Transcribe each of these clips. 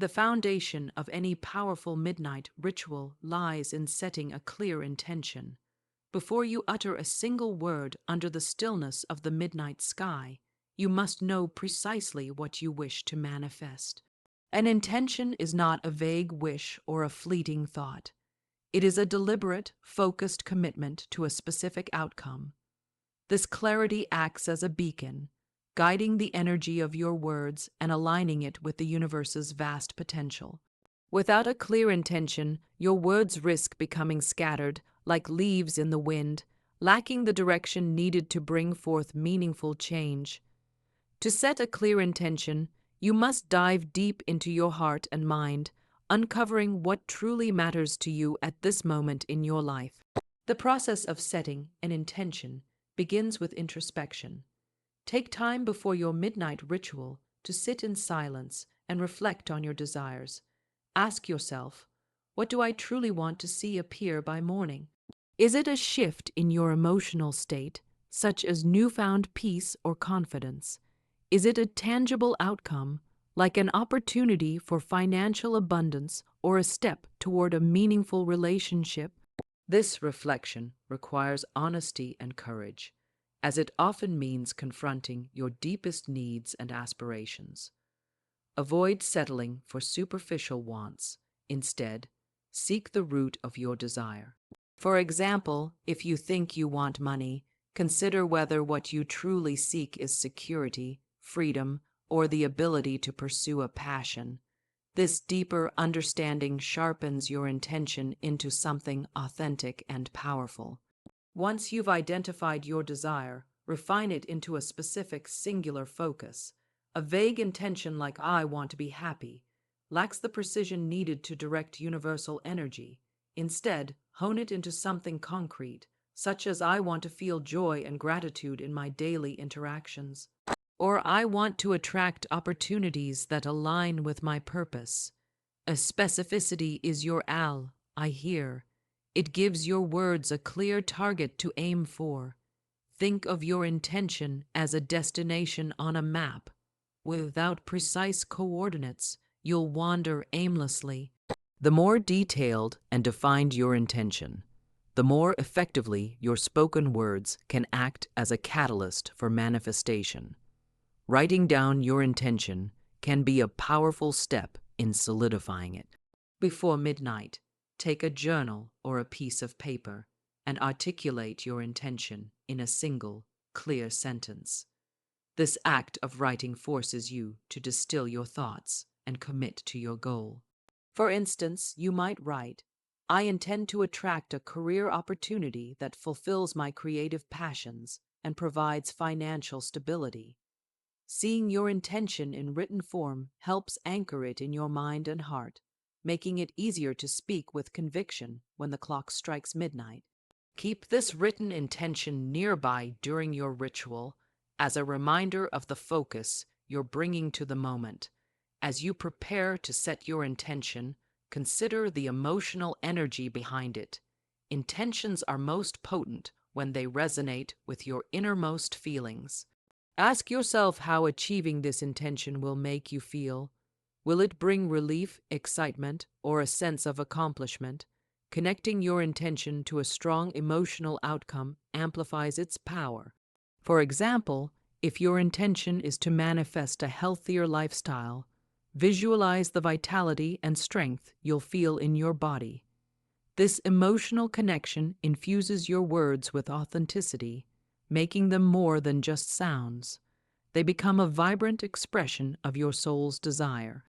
The foundation of any powerful midnight ritual lies in setting a clear intention. Before you utter a single word under the stillness of the midnight sky, you must know precisely what you wish to manifest. An intention is not a vague wish or a fleeting thought. It is a deliberate, focused commitment to a specific outcome. This clarity acts as a beacon, guiding the energy of your words and aligning it with the universe's vast potential. Without a clear intention, your words risk becoming scattered, like leaves in the wind, lacking the direction needed to bring forth meaningful change. To set a clear intention, you must dive deep into your heart and mind, uncovering what truly matters to you at this moment in your life. The process of setting an intention begins with introspection. Take time before your midnight ritual to sit in silence and reflect on your desires. Ask yourself, what do I truly want to see appear by morning? Is it a shift in your emotional state, such as newfound peace or confidence? Is it a tangible outcome, like an opportunity for financial abundance or a step toward a meaningful relationship? This reflection requires honesty and courage, as it often means confronting your deepest needs and aspirations. Avoid settling for superficial wants. Instead, seek the root of your desire. For example, if you think you want money, consider whether what you truly seek is security, freedom, or the ability to pursue a passion. This deeper understanding sharpens your intention into something authentic and powerful. Once you've identified your desire, refine it into a specific singular focus. A vague intention like "I want to be happy" lacks the precision needed to direct universal energy. Instead, hone it into something concrete, such as "I want to feel joy and gratitude in my daily interactions," or "I want to attract opportunities that align with my purpose." A specificity is your ally here. It gives your words a clear target to aim for. Think of your intention as a destination on a map. Without precise coordinates, you'll wander aimlessly. The more detailed and defined your intention, the more effectively your spoken words can act as a catalyst for manifestation. Writing down your intention can be a powerful step in solidifying it. Before midnight, take a journal or a piece of paper and articulate your intention in a single, clear sentence. This act of writing forces you to distill your thoughts and commit to your goal. For instance, you might write, "I intend to attract a career opportunity that fulfills my creative passions and provides financial stability." Seeing your intention in written form helps anchor it in your mind and heart, making it easier to speak with conviction when the clock strikes midnight. Keep this written intention nearby during your ritual as a reminder of the focus you're bringing to the moment. As you prepare to set your intention, consider the emotional energy behind it. Intentions are most potent when they resonate with your innermost feelings. Ask yourself how achieving this intention will make you feel. Will it bring relief, excitement, or a sense of accomplishment? Connecting your intention to a strong emotional outcome amplifies its power. For example, if your intention is to manifest a healthier lifestyle, visualize the vitality and strength you'll feel in your body. This emotional connection infuses your words with authenticity, making them more than just sounds. They become a vibrant expression of your soul's desire.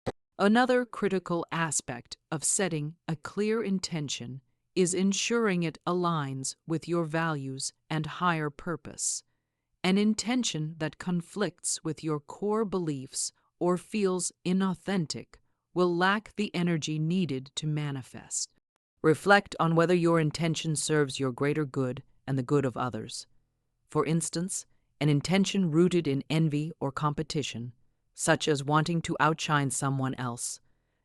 Another critical aspect of setting a clear intention is ensuring it aligns with your values and higher purpose. An intention that conflicts with your core beliefs or feels inauthentic will lack the energy needed to manifest. Reflect on whether your intention serves your greater good and the good of others. For instance, an intention rooted in envy or competition, such as wanting to outshine someone else,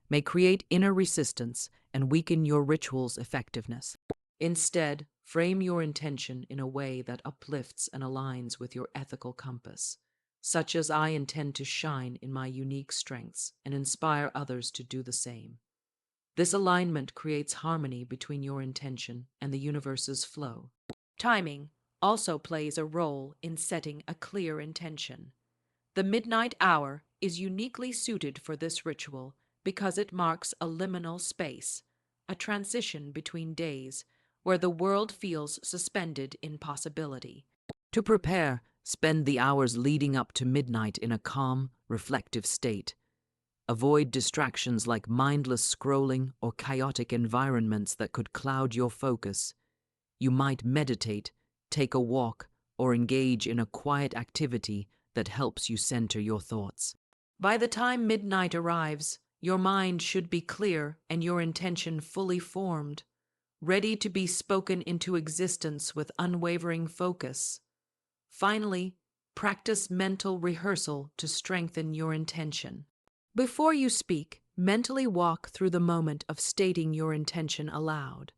may create inner resistance and weaken your ritual's effectiveness. Instead, frame your intention in a way that uplifts and aligns with your ethical compass. such as I intend to shine in my unique strengths and inspire others to do the same. This alignment creates harmony between your intention and the universe's flow. Timing also plays a role in setting a clear intention. The midnight hour is uniquely suited for this ritual because it marks a liminal space, a transition between days where the world feels suspended in possibility. To prepare, spend the hours leading up to midnight in a calm, reflective state. Avoid distractions like mindless scrolling or chaotic environments that could cloud your focus. You might meditate, take a walk, or engage in a quiet activity that helps you center your thoughts. By the time midnight arrives, your mind should be clear and your intention fully formed, ready to be spoken into existence with unwavering focus. Finally, practice mental rehearsal to strengthen your intention. Before you speak, mentally walk through the moment of stating your intention aloud.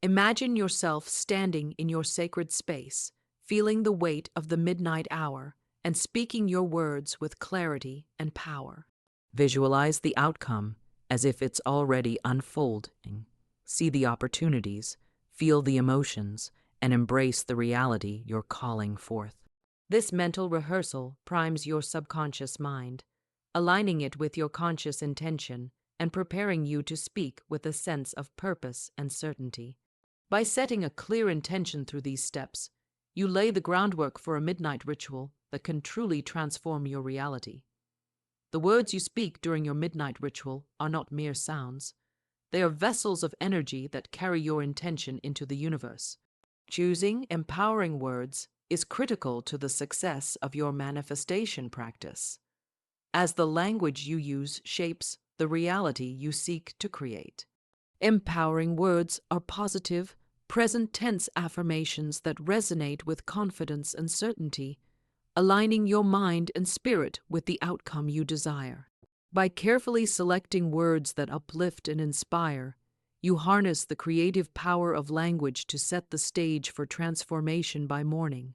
Imagine yourself standing in your sacred space, feeling the weight of the midnight hour, and speaking your words with clarity and power. Visualize the outcome as if it's already unfolding. See the opportunities, feel the emotions, and embrace the reality you're calling forth. This mental rehearsal primes your subconscious mind, aligning it with your conscious intention and preparing you to speak with a sense of purpose and certainty. By setting a clear intention through these steps, you lay the groundwork for a midnight ritual that can truly transform your reality. The words you speak during your midnight ritual are not mere sounds. They are vessels of energy that carry your intention into the universe. Choosing empowering words is critical to the success of your manifestation practice, as the language you use shapes the reality you seek to create. Empowering words are positive, present tense affirmations that resonate with confidence and certainty, aligning your mind and spirit with the outcome you desire. By carefully selecting words that uplift and inspire, you harness the creative power of language to set the stage for transformation by morning.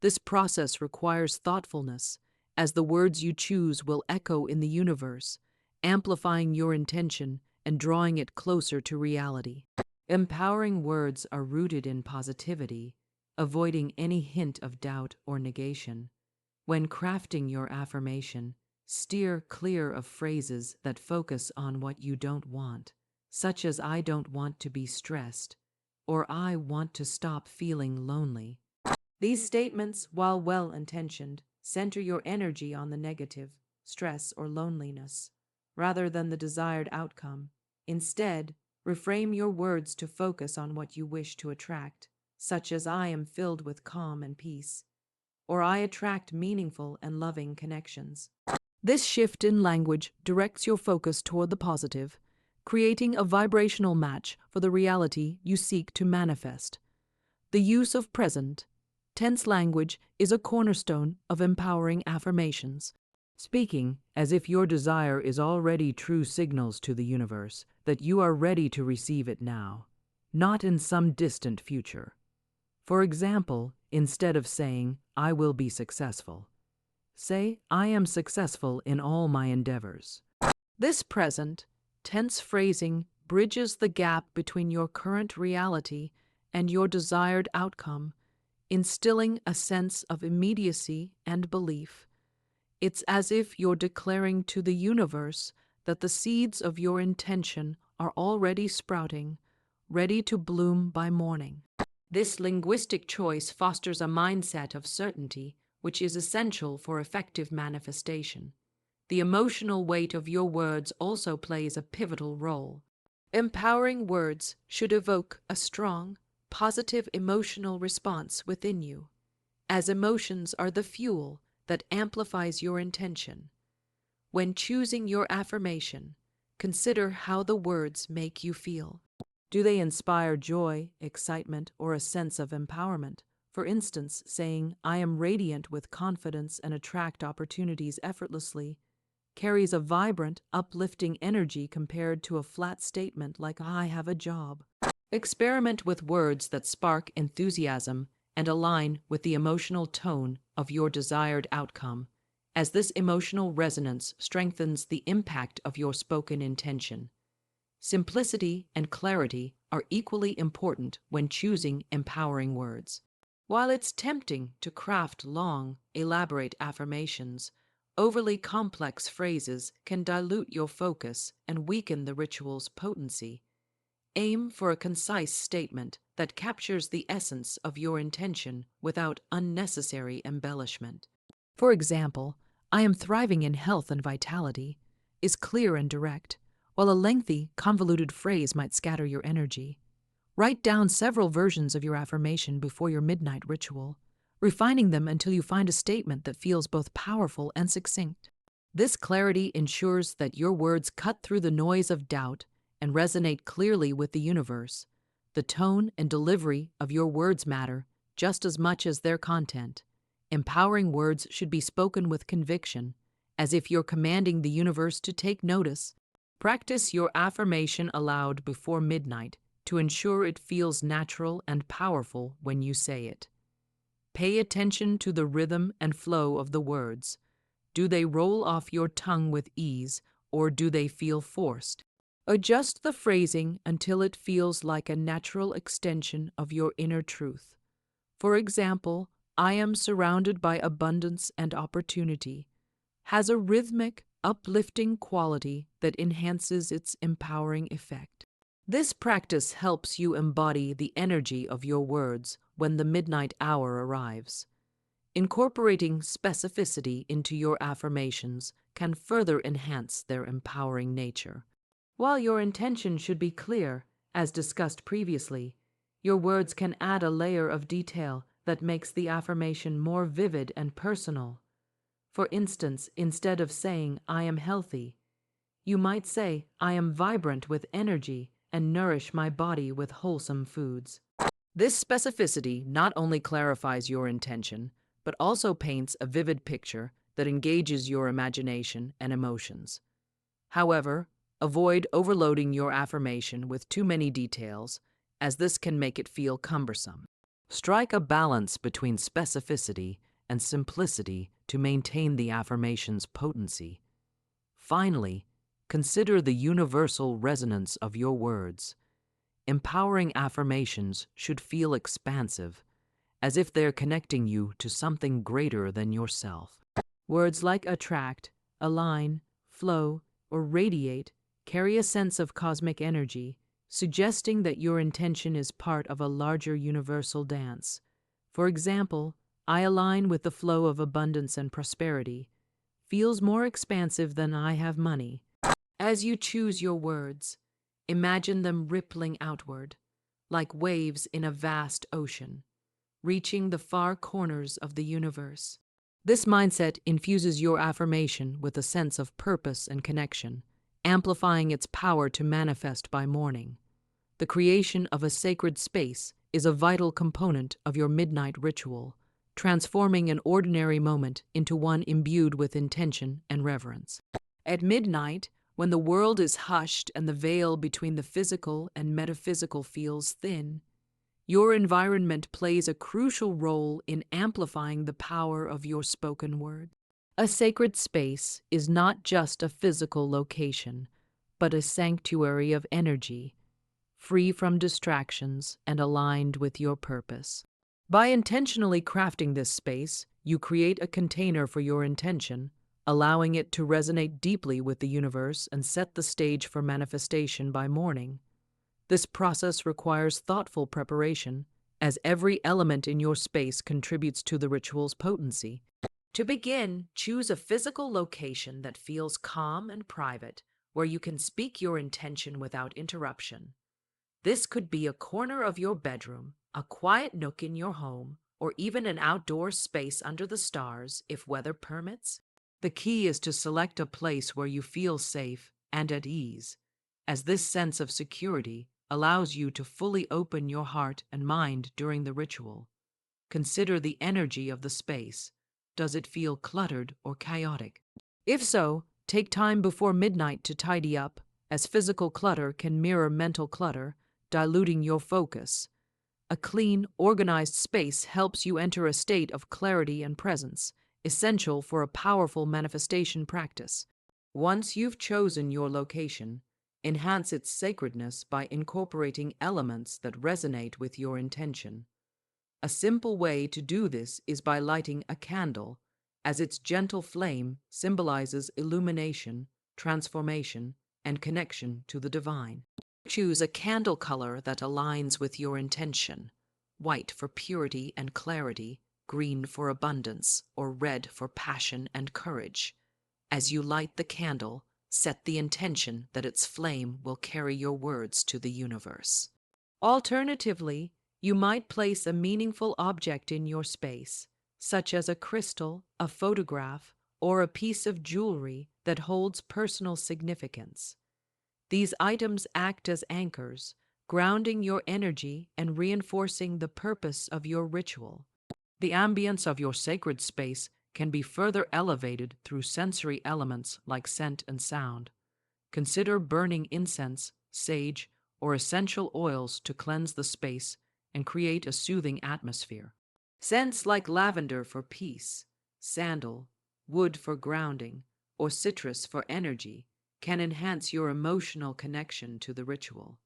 This process requires thoughtfulness, as the words you choose will echo in the universe, amplifying your intention and drawing it closer to reality. Empowering words are rooted in positivity, avoiding any hint of doubt or negation. When crafting your affirmation, steer clear of phrases that focus on what you don't want, such as "I don't want to be stressed" or "I want to stop feeling lonely." These statements, while well-intentioned, center your energy on the negative, stress, or loneliness, rather than the desired outcome. Instead, reframe your words to focus on what you wish to attract, such as "I am filled with calm and peace," or "I attract meaningful and loving connections." This shift in language directs your focus toward the positive, creating a vibrational match for the reality you seek to manifest. The use of present tense language is a cornerstone of empowering affirmations. Speaking as if your desire is already true signals to the universe that you are ready to receive it now, not in some distant future. For example, instead of saying, "I will be successful," say, "I am successful in all my endeavors." This present tense phrasing bridges the gap between your current reality and your desired outcome, instilling a sense of immediacy and belief. It's as if you're declaring to the universe that the seeds of your intention are already sprouting, ready to bloom by morning. This linguistic choice fosters a mindset of certainty, which is essential for effective manifestation. The emotional weight of your words also plays a pivotal role. Empowering words should evoke a strong, positive emotional response within you, as emotions are the fuel that amplifies your intention. When choosing your affirmation, consider how the words make you feel. Do they inspire joy, excitement, or a sense of empowerment? For instance, saying, "I am radiant with confidence and attract opportunities effortlessly," carries a vibrant, uplifting energy compared to a flat statement like "I have a job." Experiment with words that spark enthusiasm and align with the emotional tone of your desired outcome, as this emotional resonance strengthens the impact of your spoken intention. Simplicity and clarity are equally important when choosing empowering words. While it's tempting to craft long, elaborate affirmations, overly complex phrases can dilute your focus and weaken the ritual's potency. Aim for a concise statement that captures the essence of your intention without unnecessary embellishment. For example, "I am thriving in health and vitality" is clear and direct, while a lengthy, convoluted phrase might scatter your energy. Write down several versions of your affirmation before your midnight ritual, refining them until you find a statement that feels both powerful and succinct. This clarity ensures that your words cut through the noise of doubt and resonate clearly with the universe. The tone and delivery of your words matter just as much as their content. Empowering words should be spoken with conviction, as if you're commanding the universe to take notice. Practice your affirmation aloud before midnight to ensure it feels natural and powerful when you say it. Pay attention to the rhythm and flow of the words. Do they roll off your tongue with ease, or do they feel forced? Adjust the phrasing until it feels like a natural extension of your inner truth. For example, "I am surrounded by abundance and opportunity" has a rhythmic, uplifting quality that enhances its empowering effect. This practice helps you embody the energy of your words when the midnight hour arrives. Incorporating specificity into your affirmations can further enhance their empowering nature. While your intention should be clear, as discussed previously, your words can add a layer of detail that makes the affirmation more vivid and personal. For instance, instead of saying, "I am healthy," you might say, "I am vibrant with energy and nourish my body with wholesome foods." This specificity not only clarifies your intention, but also paints a vivid picture that engages your imagination and emotions. However, avoid overloading your affirmation with too many details, as this can make it feel cumbersome. Strike a balance between specificity and simplicity to maintain the affirmation's potency. Finally, consider the universal resonance of your words. Empowering affirmations should feel expansive, as if they're connecting you to something greater than yourself. Words like attract, align, flow, or radiate carry a sense of cosmic energy, suggesting that your intention is part of a larger universal dance. For example, "I align with the flow of abundance and prosperity" feels more expansive than "I have money." As you choose your words, imagine them rippling outward, like waves in a vast ocean, reaching the far corners of the universe. This mindset infuses your affirmation with a sense of purpose and connection, amplifying its power to manifest by morning. The creation of a sacred space is a vital component of your midnight ritual, transforming an ordinary moment into one imbued with intention and reverence. At midnight, when the world is hushed and the veil between the physical and metaphysical feels thin, your environment plays a crucial role in amplifying the power of your spoken word. A sacred space is not just a physical location, but a sanctuary of energy, free from distractions and aligned with your purpose. By intentionally crafting this space, you create a container for your intention, allowing it to resonate deeply with the universe and set the stage for manifestation by morning. This process requires thoughtful preparation, as every element in your space contributes to the ritual's potency. To begin, choose a physical location that feels calm and private, where you can speak your intention without interruption. This could be a corner of your bedroom, a quiet nook in your home, or even an outdoor space under the stars if weather permits. The key is to select a place where you feel safe and at ease, as this sense of security allows you to fully open your heart and mind during the ritual. Consider the energy of the space. Does it feel cluttered or chaotic? If so, take time before midnight to tidy up, as physical clutter can mirror mental clutter, diluting your focus. A clean, organized space helps you enter a state of clarity and presence, essential for a powerful manifestation practice. Once you've chosen your location, enhance its sacredness by incorporating elements that resonate with your intention. A simple way to do this is by lighting a candle, as its gentle flame symbolizes illumination, transformation, and connection to the divine. Choose a candle color that aligns with your intention: white for purity and clarity, green for abundance, or red for passion and courage. As you light the candle, set the intention that its flame will carry your words to the universe. Alternatively, you might place a meaningful object in your space, such as a crystal, a photograph, or a piece of jewelry that holds personal significance. These items act as anchors, grounding your energy and reinforcing the purpose of your ritual. The ambience of your sacred space can be further elevated through sensory elements like scent and sound. Consider burning incense, sage, or essential oils to cleanse the space and create a soothing atmosphere. Scents like lavender for peace, sandal, wood for grounding, or citrus for energy can enhance your emotional connection to the ritual.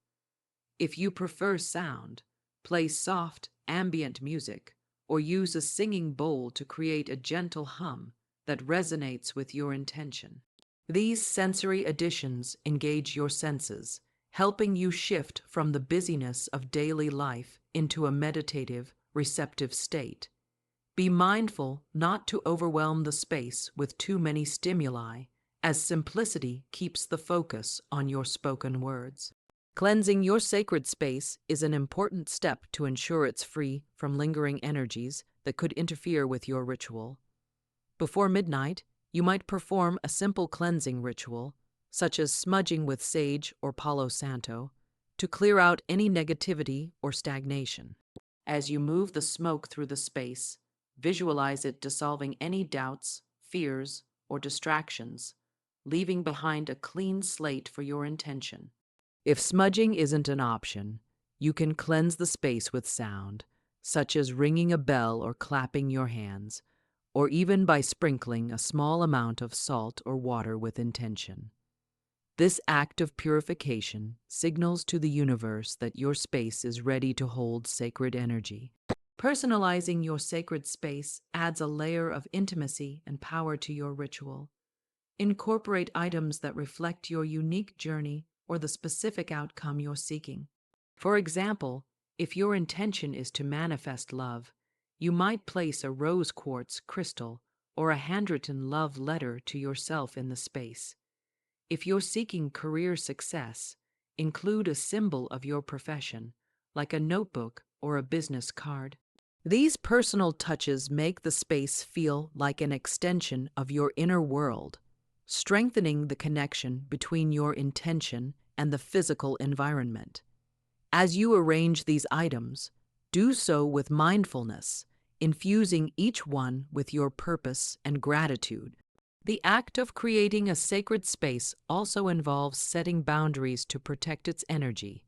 If you prefer sound, play soft, ambient music, or use a singing bowl to create a gentle hum that resonates with your intention. These sensory additions engage your senses, helping you shift from the busyness of daily life into a meditative, receptive state. Be mindful not to overwhelm the space with too many stimuli, as simplicity keeps the focus on your spoken words. Cleansing your sacred space is an important step to ensure it's free from lingering energies that could interfere with your ritual. Before midnight, you might perform a simple cleansing ritual, such as smudging with sage or Palo Santo, to clear out any negativity or stagnation. As you move the smoke through the space, visualize it dissolving any doubts, fears, or distractions, leaving behind a clean slate for your intention. If smudging isn't an option, you can cleanse the space with sound, such as ringing a bell or clapping your hands, or even by sprinkling a small amount of salt or water with intention. This act of purification signals to the universe that your space is ready to hold sacred energy. Personalizing your sacred space adds a layer of intimacy and power to your ritual. Incorporate items that reflect your unique journey or the specific outcome you're seeking. For example, if your intention is to manifest love, you might place a rose quartz crystal or a handwritten love letter to yourself in the space. If you're seeking career success, include a symbol of your profession, like a notebook or a business card. These personal touches make the space feel like an extension of your inner world, strengthening the connection between your intention and the physical environment. As you arrange these items, do so with mindfulness, infusing each one with your purpose and gratitude. The act of creating a sacred space also involves setting boundaries to protect its energy.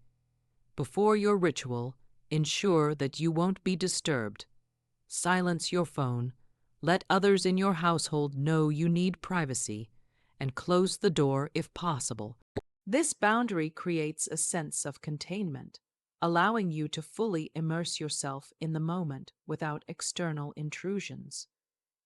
Before your ritual, ensure that you won't be disturbed. Silence your phone, let others in your household know you need privacy, and close the door if possible. This boundary creates a sense of containment, allowing you to fully immerse yourself in the moment without external intrusions.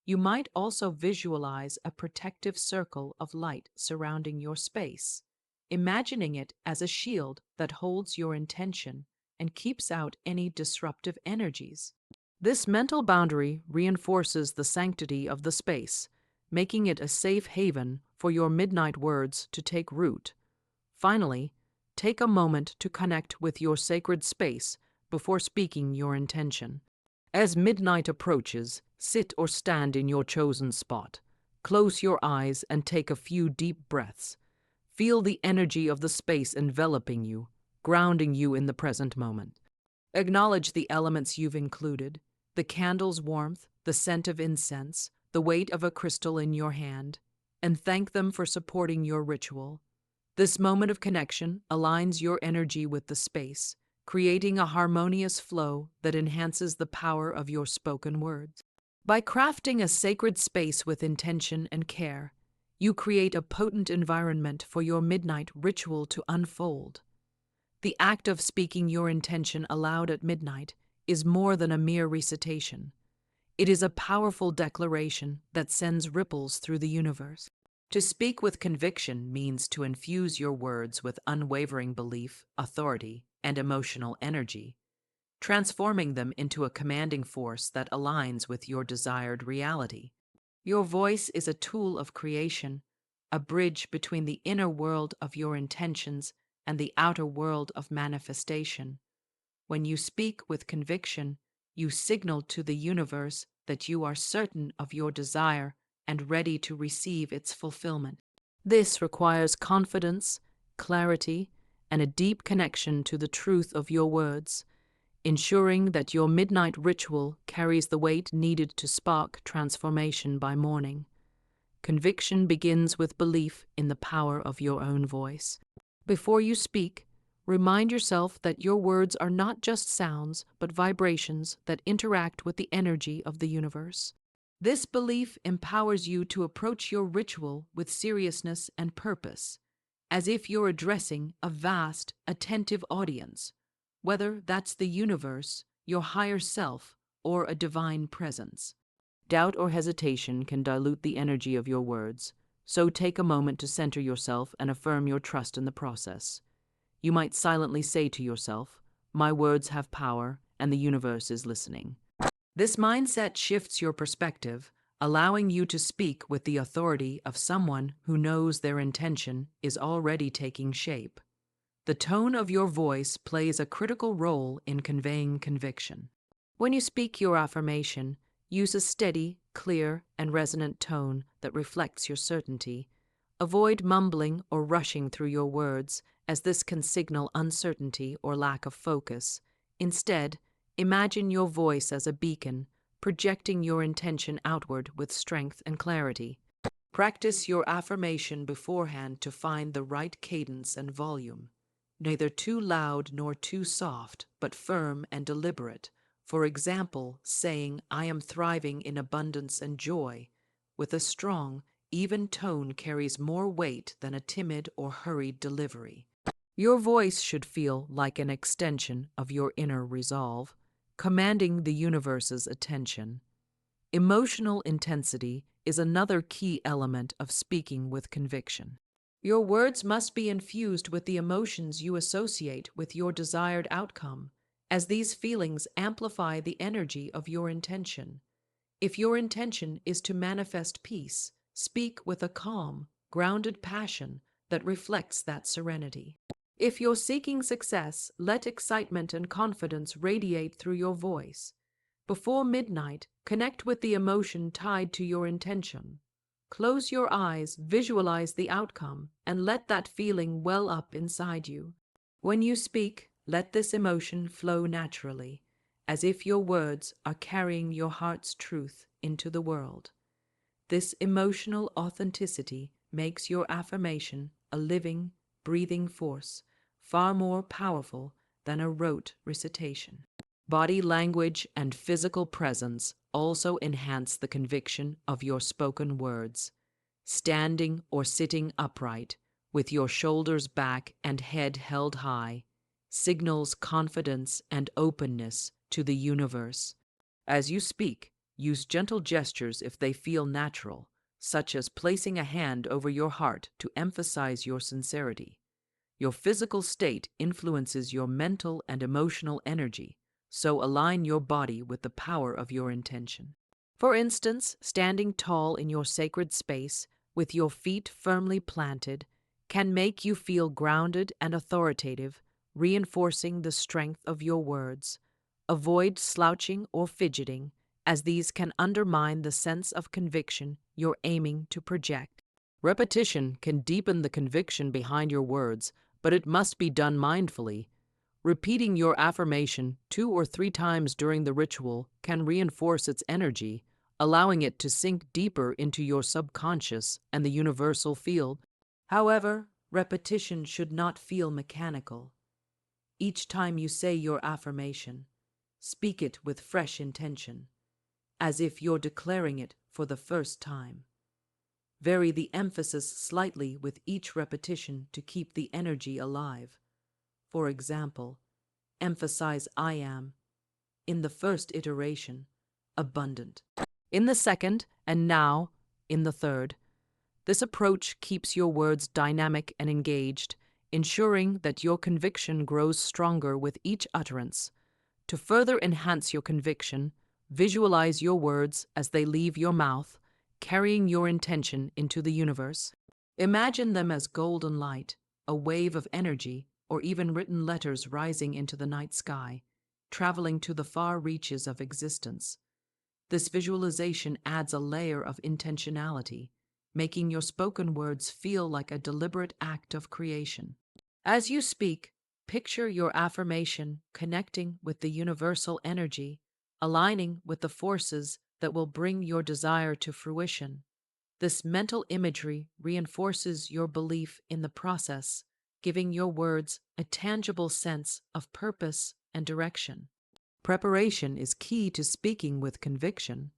You might also visualize a protective circle of light surrounding your space, imagining it as a shield that holds your intention and keeps out any disruptive energies. This mental boundary reinforces the sanctity of the space, making it a safe haven for your midnight words to take root. Finally, take a moment to connect with your sacred space before speaking your intention. As midnight approaches, sit or stand in your chosen spot. Close your eyes and take a few deep breaths. Feel the energy of the space enveloping you, grounding you in the present moment. Acknowledge the elements you've included: the candle's warmth, the scent of incense, the weight of a crystal in your hand, and thank them for supporting your ritual. This moment of connection aligns your energy with the space, creating a harmonious flow that enhances the power of your spoken words. By crafting a sacred space with intention and care, you create a potent environment for your midnight ritual to unfold. The act of speaking your intention aloud at midnight is more than a mere recitation. It is a powerful declaration that sends ripples through the universe. To speak with conviction means to infuse your words with unwavering belief, authority, and emotional energy, transforming them into a commanding force that aligns with your desired reality. Your voice is a tool of creation, a bridge between the inner world of your intentions and the outer world of manifestation. When you speak with conviction, you signal to the universe that you are certain of your desire and ready to receive its fulfillment. This requires confidence, clarity, and a deep connection to the truth of your words, ensuring that your midnight ritual carries the weight needed to spark transformation by morning. Conviction begins with belief in the power of your own voice. Before you speak, remind yourself that your words are not just sounds, but vibrations that interact with the energy of the universe. This belief empowers you to approach your ritual with seriousness and purpose, as if you're addressing a vast, attentive audience, whether that's the universe, your higher self, or a divine presence. Doubt or hesitation can dilute the energy of your words, so take a moment to center yourself and affirm your trust in the process. You might silently say to yourself, "My words have power, and the universe is listening." This mindset shifts your perspective, allowing you to speak with the authority of someone who knows their intention is already taking shape. The tone of your voice plays a critical role in conveying conviction. When you speak your affirmation, use a steady, clear, and resonant tone that reflects your certainty. Avoid mumbling or rushing through your words, as this can signal uncertainty or lack of focus. Instead, imagine your voice as a beacon, projecting your intention outward with strength and clarity. Practice your affirmation beforehand to find the right cadence and volume. Neither too loud nor too soft, but firm and deliberate. For example, saying, "I am thriving in abundance and joy," with a strong, even tone carries more weight than a timid or hurried delivery. Your voice should feel like an extension of your inner resolve, commanding the universe's attention. Emotional intensity is another key element of speaking with conviction. Your words must be infused with the emotions you associate with your desired outcome, as these feelings amplify the energy of your intention. If your intention is to manifest peace, speak with a calm, grounded passion that reflects that serenity. If you're seeking success, let excitement and confidence radiate through your voice. Before midnight, connect with the emotion tied to your intention. Close your eyes, visualize the outcome, and let that feeling well up inside you. When you speak, let this emotion flow naturally, as if your words are carrying your heart's truth into the world. This emotional authenticity makes your affirmation a living, breathing force, far more powerful than a rote recitation. Body language and physical presence also enhance the conviction of your spoken words. Standing or sitting upright, with your shoulders back and head held high, signals confidence and openness to the universe. As you speak, use gentle gestures if they feel natural, such as placing a hand over your heart to emphasize your sincerity. Your physical state influences your mental and emotional energy, so align your body with the power of your intention. For instance, standing tall in your sacred space, with your feet firmly planted, can make you feel grounded and authoritative, reinforcing the strength of your words. Avoid slouching or fidgeting, as these can undermine the sense of conviction you're aiming to project. Repetition can deepen the conviction behind your words, but it must be done mindfully. Repeating your affirmation 2 or 3 times during the ritual can reinforce its energy, allowing it to sink deeper into your subconscious and the universal field. However, repetition should not feel mechanical. Each time you say your affirmation, speak it with fresh intention. as if you're declaring it for the first time. Vary the emphasis slightly with each repetition to keep the energy alive. For example, emphasize I am, in the first iteration, abundant. In the second, and now, in the third. This approach keeps your words dynamic and engaged, ensuring that your conviction grows stronger with each utterance. To further enhance your conviction, visualize your words as they leave your mouth, carrying your intention into the universe. Imagine them as golden light, a wave of energy, or even written letters rising into the night sky, traveling to the far reaches of existence. This visualization adds a layer of intentionality, making your spoken words feel like a deliberate act of creation. As you speak, picture your affirmation connecting with the universal energy, aligning with the forces that will bring your desire to fruition. This mental imagery reinforces your belief in the process, giving your words a tangible sense of purpose and direction. Preparation is key to speaking with conviction.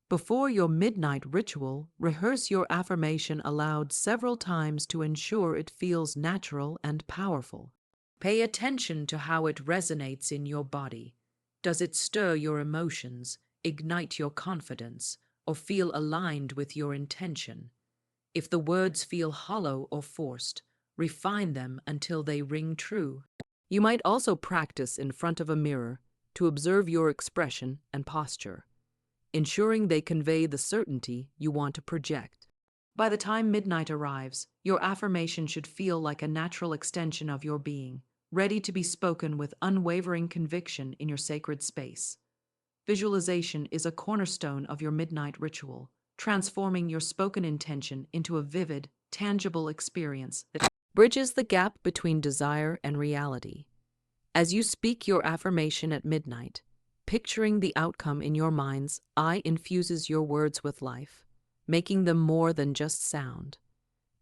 Before your midnight ritual, rehearse your affirmation aloud several times to ensure it feels natural and powerful. Pay attention to how it resonates in your body. Does it stir your emotions, ignite your confidence, or feel aligned with your intention? If the words feel hollow or forced, refine them until they ring true. You might also practice in front of a mirror to observe your expression and posture, ensuring they convey the certainty you want to project. By the time midnight arrives, your affirmation should feel like a natural extension of your being, ready to be spoken with unwavering conviction in your sacred space. Visualization is a cornerstone of your midnight ritual, transforming your spoken intention into a vivid, tangible experience that bridges the gap between desire and reality. As you speak your affirmation at midnight, picturing the outcome in your mind's eye infuses your words with life, making them more than just sound.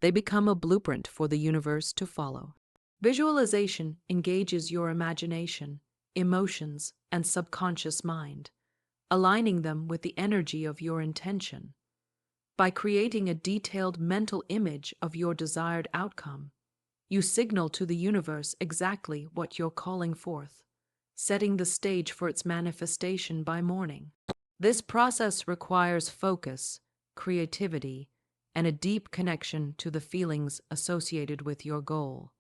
They become a blueprint for the universe to follow. Visualization engages your imagination, emotions, and subconscious mind, aligning them with the energy of your intention. By creating a detailed mental image of your desired outcome, you signal to the universe exactly what you're calling forth, setting the stage for its manifestation by morning. This process requires focus, creativity, and a deep connection to the feelings associated with your goal.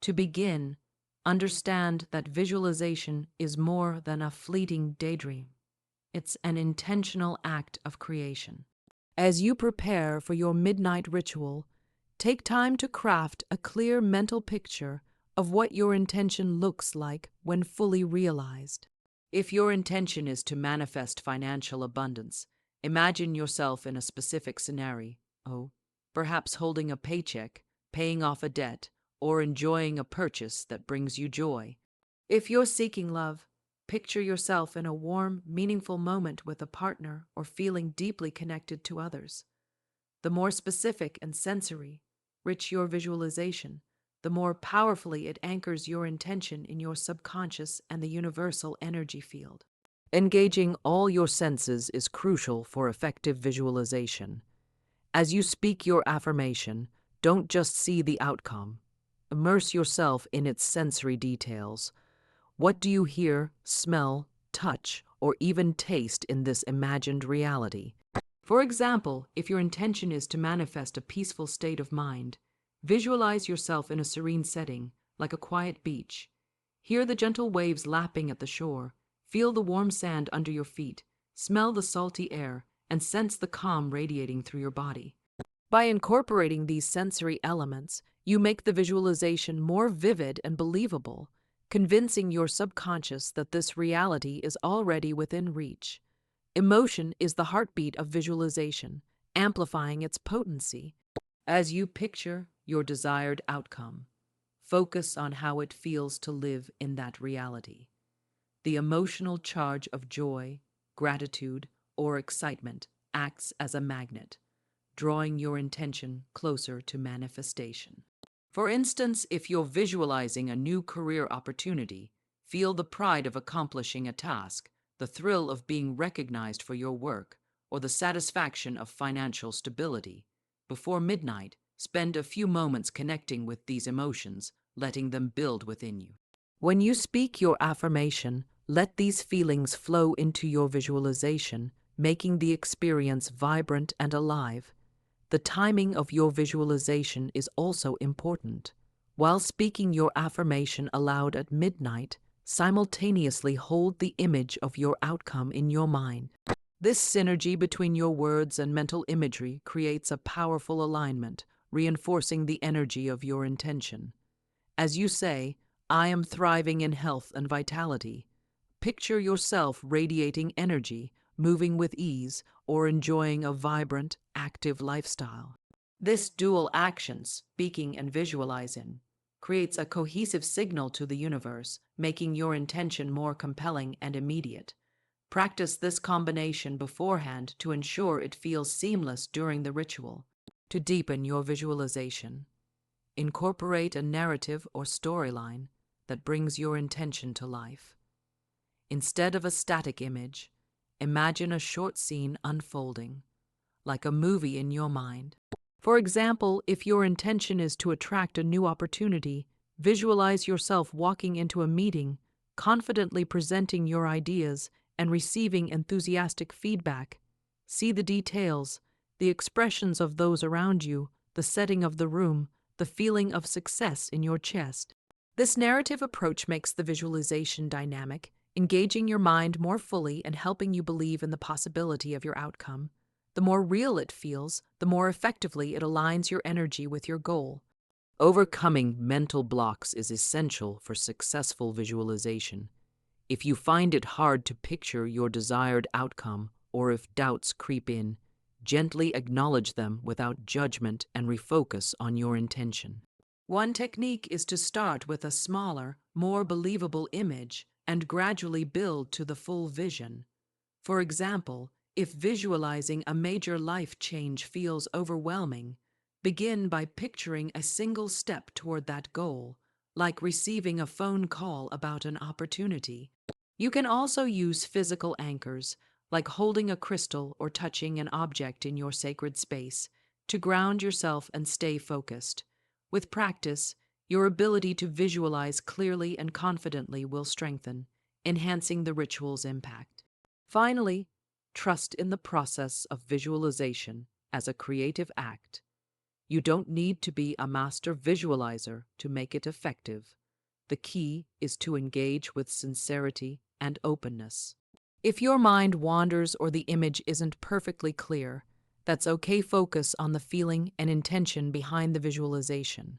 To begin, understand that visualization is more than a fleeting daydream. It's an intentional act of creation. As you prepare for your midnight ritual, take time to craft a clear mental picture of what your intention looks like when fully realized. If your intention is to manifest financial abundance, imagine yourself in a specific scenario, perhaps holding a paycheck, paying off a debt, or enjoying a purchase that brings you joy. If you're seeking love, picture yourself in a warm, meaningful moment with a partner or feeling deeply connected to others. The more specific and sensory rich your visualization, the more powerfully it anchors your intention in your subconscious and the universal energy field. Engaging all your senses is crucial for effective visualization. As you speak your affirmation, don't just see the outcome. Immerse yourself in its sensory details. What do you hear, smell, touch, or even taste in this imagined reality? For example, if your intention is to manifest a peaceful state of mind, visualize yourself in a serene setting, like a quiet beach. Hear the gentle waves lapping at the shore, feel the warm sand under your feet, smell the salty air, and sense the calm radiating through your body. By incorporating these sensory elements, you make the visualization more vivid and believable, convincing your subconscious that this reality is already within reach. Emotion is the heartbeat of visualization, amplifying its potency. As you picture your desired outcome, focus on how it feels to live in that reality. The emotional charge of joy, gratitude, or excitement acts as a magnet, drawing your intention closer to manifestation. For instance, if you're visualizing a new career opportunity, feel the pride of accomplishing a task, the thrill of being recognized for your work, or the satisfaction of financial stability. Before midnight, spend a few moments connecting with these emotions, letting them build within you. When you speak your affirmation, let these feelings flow into your visualization, making the experience vibrant and alive. The timing of your visualization is also important. While speaking your affirmation aloud at midnight, simultaneously hold the image of your outcome in your mind. This synergy between your words and mental imagery creates a powerful alignment, reinforcing the energy of your intention. As you say, "I am thriving in health and vitality," picture yourself radiating energy, moving with ease, or enjoying a vibrant, active lifestyle. This dual action, speaking and visualizing, creates a cohesive signal to the universe, making your intention more compelling and immediate. Practice this combination beforehand to ensure it feels seamless during the ritual. To deepen your visualization, incorporate a narrative or storyline that brings your intention to life. Instead of a static image, imagine a short scene unfolding, like a movie in your mind. For example, if your intention is to attract a new opportunity, visualize yourself walking into a meeting, confidently presenting your ideas and receiving enthusiastic feedback. See the details, the expressions of those around you, the setting of the room, the feeling of success in your chest. This narrative approach makes the visualization dynamic, engaging your mind more fully and helping you believe in the possibility of your outcome. The more real it feels, the more effectively it aligns your energy with your goal. Overcoming mental blocks is essential for successful visualization. If you find it hard to picture your desired outcome, or if doubts creep in, gently acknowledge them without judgment and refocus on your intention. One technique is to start with a smaller, more believable image and gradually build to the full vision. For example, if visualizing a major life change feels overwhelming, begin by picturing a single step toward that goal, like receiving a phone call about an opportunity. You can also use physical anchors, like holding a crystal or touching an object in your sacred space, to ground yourself and stay focused. With practice, your ability to visualize clearly and confidently will strengthen, enhancing the ritual's impact. Finally, trust in the process of visualization as a creative act. You don't need to be a master visualizer to make it effective. The key is to engage with sincerity and openness. If your mind wanders or the image isn't perfectly clear, that's okay. Focus on the feeling and intention behind the visualization.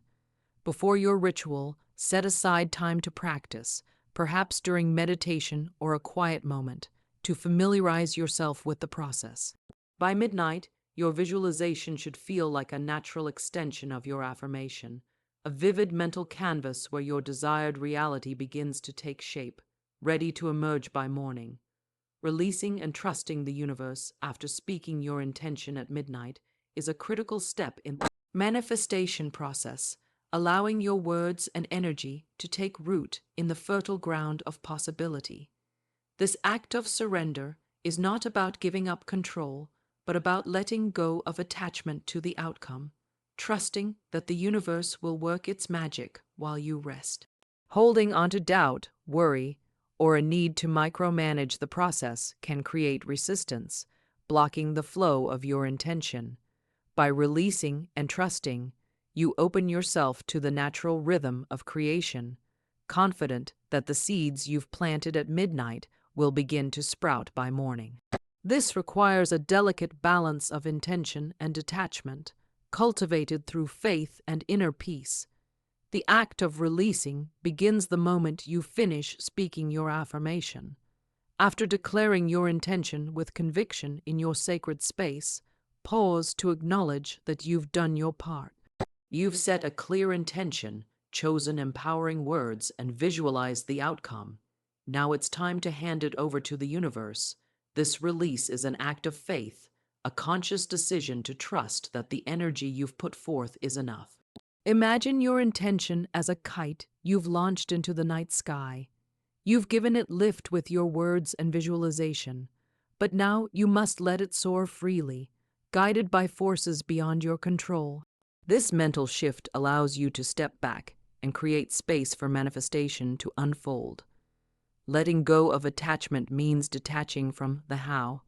Before your ritual, set aside time to practice, perhaps during meditation or a quiet moment, to familiarize yourself with the process. By midnight, your visualization should feel like a natural extension of your affirmation, a vivid mental canvas where your desired reality begins to take shape, ready to emerge by morning. Releasing and trusting the universe after speaking your intention at midnight is a critical step in the manifestation process, allowing your words and energy to take root in the fertile ground of possibility. This act of surrender is not about giving up control, but about letting go of attachment to the outcome, trusting that the universe will work its magic while you rest. Holding on to doubt, worry, or a need to micromanage the process can create resistance, blocking the flow of your intention. By releasing and trusting, you open yourself to the natural rhythm of creation, confident that the seeds you've planted at midnight will begin to sprout by morning. This requires a delicate balance of intention and detachment, cultivated through faith and inner peace. The act of releasing begins the moment you finish speaking your affirmation. After declaring your intention with conviction in your sacred space, pause to acknowledge that you've done your part. You've set a clear intention, chosen empowering words, and visualized the outcome. Now it's time to hand it over to the universe. This release is an act of faith, a conscious decision to trust that the energy you've put forth is enough. Imagine your intention as a kite you've launched into the night sky. You've given it lift with your words and visualization, but now you must let it soar freely, guided by forces beyond your control. This mental shift allows you to step back and create space for manifestation to unfold. Letting go of attachment means detaching from the how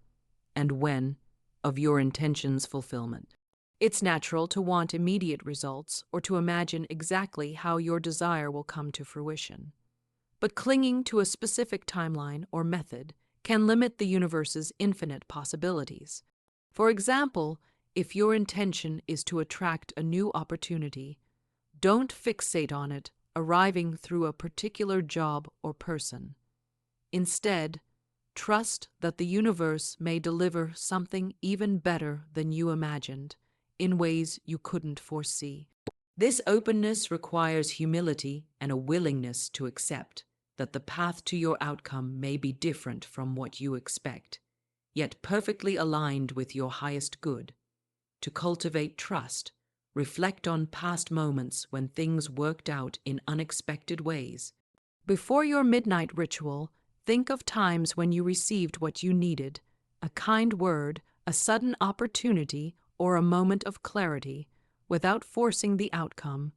and when of your intention's fulfillment. It's natural to want immediate results or to imagine exactly how your desire will come to fruition. But clinging to a specific timeline or method can limit the universe's infinite possibilities. For example, if your intention is to attract a new opportunity, don't fixate on it arriving through a particular job or person. Instead, trust that the universe may deliver something even better than you imagined, in ways you couldn't foresee. This openness requires humility and a willingness to accept that the path to your outcome may be different from what you expect, yet perfectly aligned with your highest good. To cultivate trust, reflect on past moments when things worked out in unexpected ways. Before your midnight ritual, think of times when you received what you needed, a kind word, a sudden opportunity, or a moment of clarity, without forcing the outcome.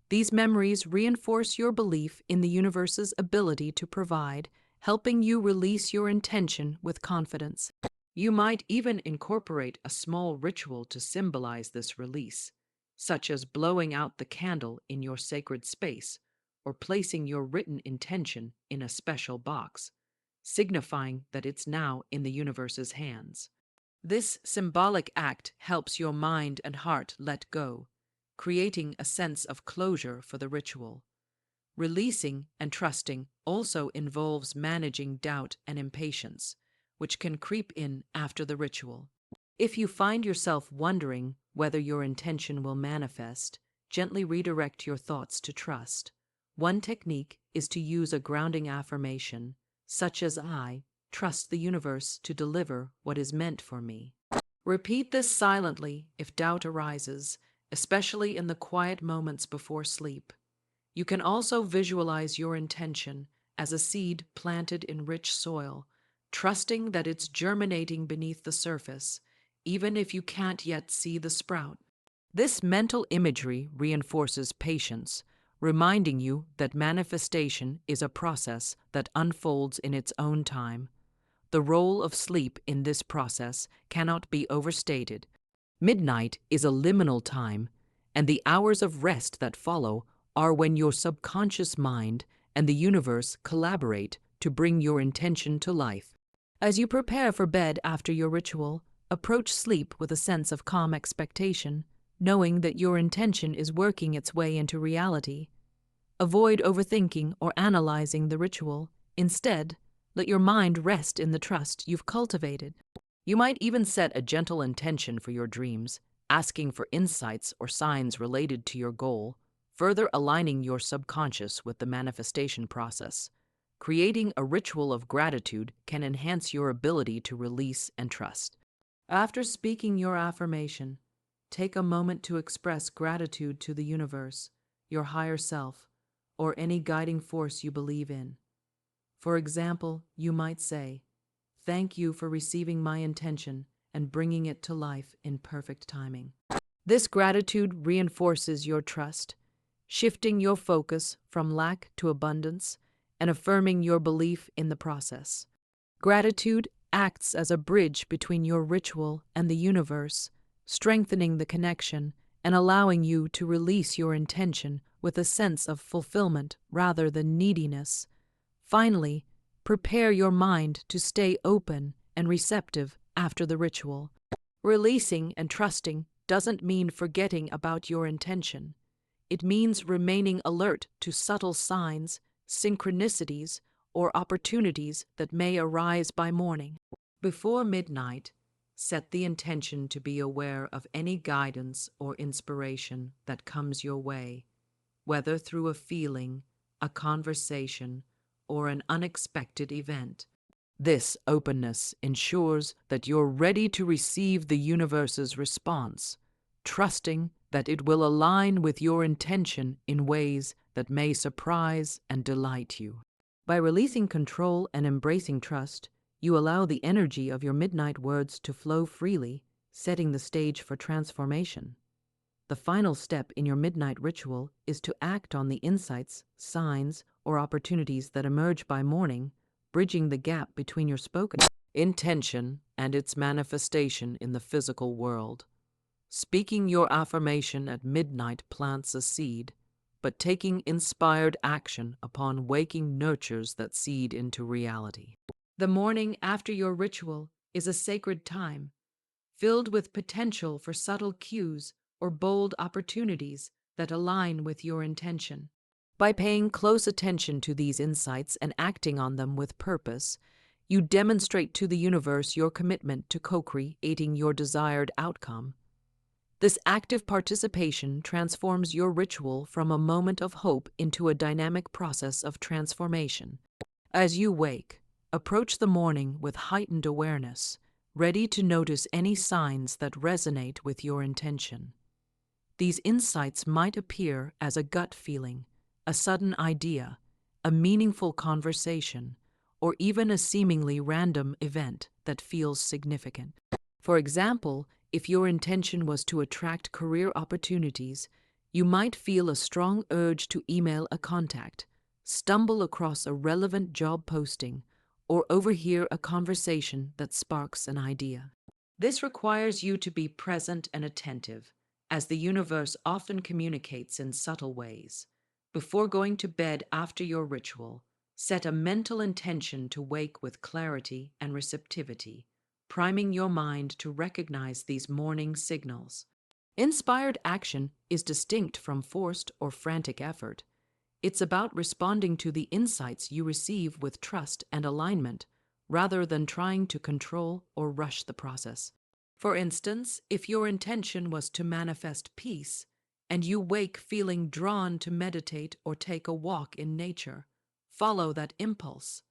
These memories reinforce your belief in the universe's ability to provide, helping you release your intention with confidence. You might even incorporate a small ritual to symbolize this release, such as blowing out the candle in your sacred space or placing your written intention in a special box, signifying that it's now in the universe's hands. This symbolic act helps your mind and heart let go, creating a sense of closure for the ritual. Releasing and trusting also involves managing doubt and impatience, which can creep in after the ritual. If you find yourself wondering whether your intention will manifest, gently redirect your thoughts to trust. One technique is to use a grounding affirmation, such as "I trust the universe to deliver what is meant for me." Repeat this silently if doubt arises, especially in the quiet moments before sleep. You can also visualize your intention as a seed planted in rich soil, trusting that it's germinating beneath the surface, even if you can't yet see the sprout. This mental imagery reinforces patience, reminding you that manifestation is a process that unfolds in its own time. The role of sleep in this process cannot be overstated. Midnight is a liminal time, and the hours of rest that follow are when your subconscious mind and the universe collaborate to bring your intention to life. As you prepare for bed after your ritual, approach sleep with a sense of calm expectation, knowing that your intention is working its way into reality. Avoid overthinking or analyzing the ritual. Instead, let your mind rest in the trust you've cultivated. You might even set a gentle intention for your dreams, asking for insights or signs related to your goal, further aligning your subconscious with the manifestation process. Creating a ritual of gratitude can enhance your ability to release and trust. After speaking your affirmation, take a moment to express gratitude to the universe, your higher self, or any guiding force you believe in. For example, you might say, "Thank you for receiving my intention and bringing it to life in perfect timing." This gratitude reinforces your trust, shifting your focus from lack to abundance and affirming your belief in the process. Gratitude acts as a bridge between your ritual and the universe, strengthening the connection and allowing you to release your intention with a sense of fulfillment rather than neediness. Finally, prepare your mind to stay open and receptive after the ritual. Releasing and trusting doesn't mean forgetting about your intention. It means remaining alert to subtle signs, synchronicities, or opportunities that may arise by morning. Before midnight, set the intention to be aware of any guidance or inspiration that comes your way, whether through a feeling, a conversation, or an unexpected event. This openness ensures that you're ready to receive the universe's response, trusting that it will align with your intention in ways that may surprise and delight you. By releasing control and embracing trust, you allow the energy of your midnight words to flow freely, setting the stage for transformation. The final step in your midnight ritual is to act on the insights, signs, or opportunities that emerge by morning, bridging the gap between your spoken intention and its manifestation in the physical world. Speaking your affirmation at midnight plants a seed, but taking inspired action upon waking nurtures that seed into reality. The morning after your ritual is a sacred time, filled with potential for subtle cues or bold opportunities that align with your intention. By paying close attention to these insights and acting on them with purpose, you demonstrate to the universe your commitment to co-creating your desired outcome. This active participation transforms your ritual from a moment of hope into a dynamic process of transformation. As you wake, approach the morning with heightened awareness, ready to notice any signs that resonate with your intention. These insights might appear as a gut feeling, a sudden idea, a meaningful conversation, or even a seemingly random event that feels significant. For example, if your intention was to attract career opportunities, you might feel a strong urge to email a contact, stumble across a relevant job posting, or overhear a conversation that sparks an idea. This requires you to be present and attentive, as the universe often communicates in subtle ways. Before going to bed after your ritual, set a mental intention to wake with clarity and receptivity, priming your mind to recognize these morning signals. Inspired action is distinct from forced or frantic effort. It's about responding to the insights you receive with trust and alignment, rather than trying to control or rush the process. For instance, if your intention was to manifest peace, and you wake feeling drawn to meditate or take a walk in nature, follow that impulse.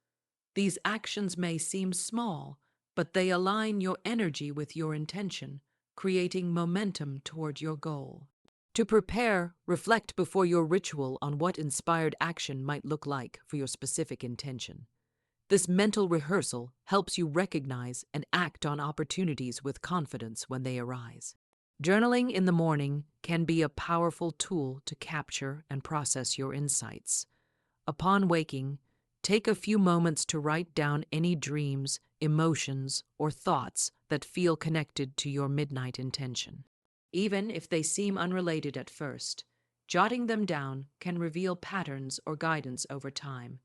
These actions may seem small, but they align your energy with your intention, creating momentum toward your goal. To prepare, reflect before your ritual on what inspired action might look like for your specific intention. This mental rehearsal helps you recognize and act on opportunities with confidence when they arise. Journaling in the morning can be a powerful tool to capture and process your insights. Upon waking, take a few moments to write down any dreams, emotions, or thoughts that feel connected to your midnight intention. Even if they seem unrelated at first, jotting them down can reveal patterns or guidance over time.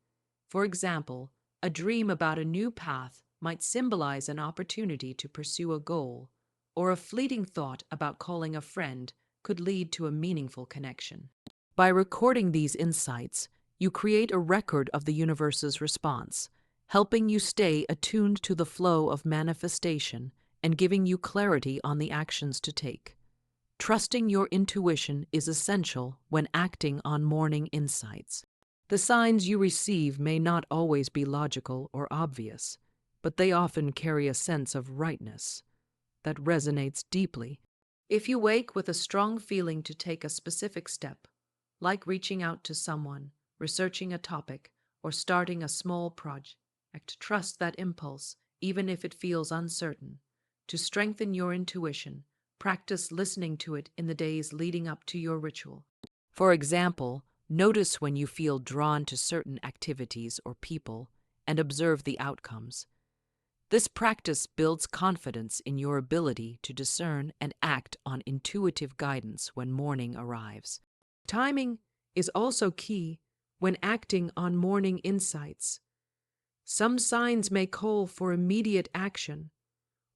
For example, a dream about a new path might symbolize an opportunity to pursue a goal, or a fleeting thought about calling a friend could lead to a meaningful connection. By recording these insights, you create a record of the universe's response, helping you stay attuned to the flow of manifestation and giving you clarity on the actions to take. Trusting your intuition is essential when acting on morning insights. The signs you receive may not always be logical or obvious, but they often carry a sense of rightness that resonates deeply. If you wake with a strong feeling to take a specific step, like reaching out to someone, researching a topic, or starting a small project, trust that impulse, even if it feels uncertain. To strengthen your intuition, practice listening to it in the days leading up to your ritual. For example, notice when you feel drawn to certain activities or people and observe the outcomes. This practice builds confidence in your ability to discern and act on intuitive guidance when morning arrives. Timing is also key when acting on morning insights. Some signs may call for immediate action,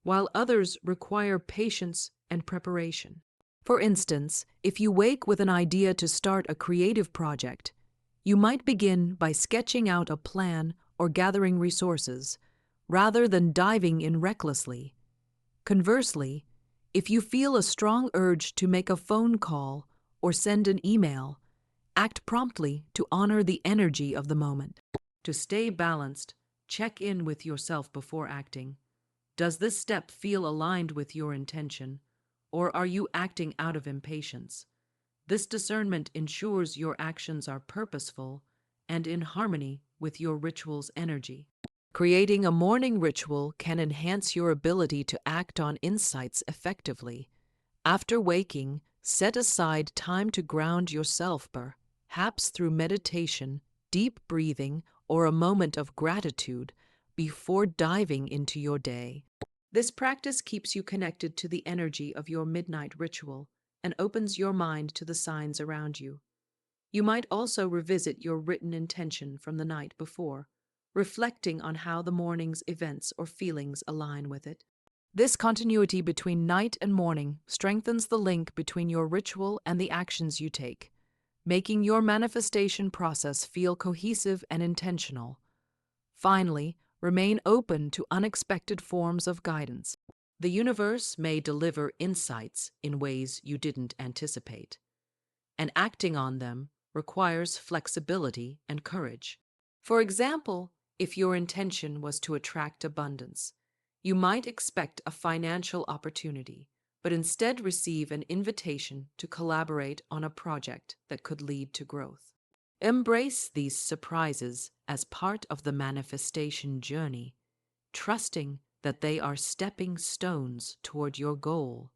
while others require patience and preparation. For instance, if you wake with an idea to start a creative project, you might begin by sketching out a plan or gathering resources, rather than diving in recklessly. Conversely, if you feel a strong urge to make a phone call or send an email, act promptly to honor the energy of the moment. To stay balanced, check in with yourself before acting. Does this step feel aligned with your intention, or are you acting out of impatience? This discernment ensures your actions are purposeful and in harmony with your ritual's energy. Creating a morning ritual can enhance your ability to act on insights effectively. After waking, set aside time to ground yourself, perhaps through meditation, deep breathing, or a moment of gratitude before diving into your day. This practice keeps you connected to the energy of your midnight ritual and opens your mind to the signs around you. You might also revisit your written intention from the night before, reflecting on how the morning's events or feelings align with it. This continuity between night and morning strengthens the link between your ritual and the actions you take, making your manifestation process feel cohesive and intentional. Finally, remain open to unexpected forms of guidance. The universe may deliver insights in ways you didn't anticipate, and acting on them requires flexibility and courage. For example, if your intention was to attract abundance, you might expect a financial opportunity, but instead receive an invitation to collaborate on a project that could lead to growth. Embrace these surprises as part of the manifestation journey, trusting that they are stepping stones toward your goal.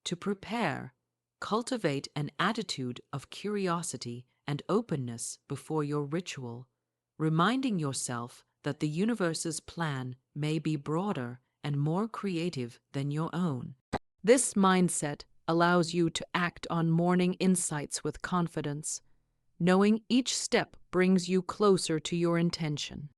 To prepare, cultivate an attitude of curiosity and openness before your ritual, reminding yourself that the universe's plan may be broader and more creative than your own. This mindset allows you to act on morning insights with confidence, knowing each step brings you closer to your intention.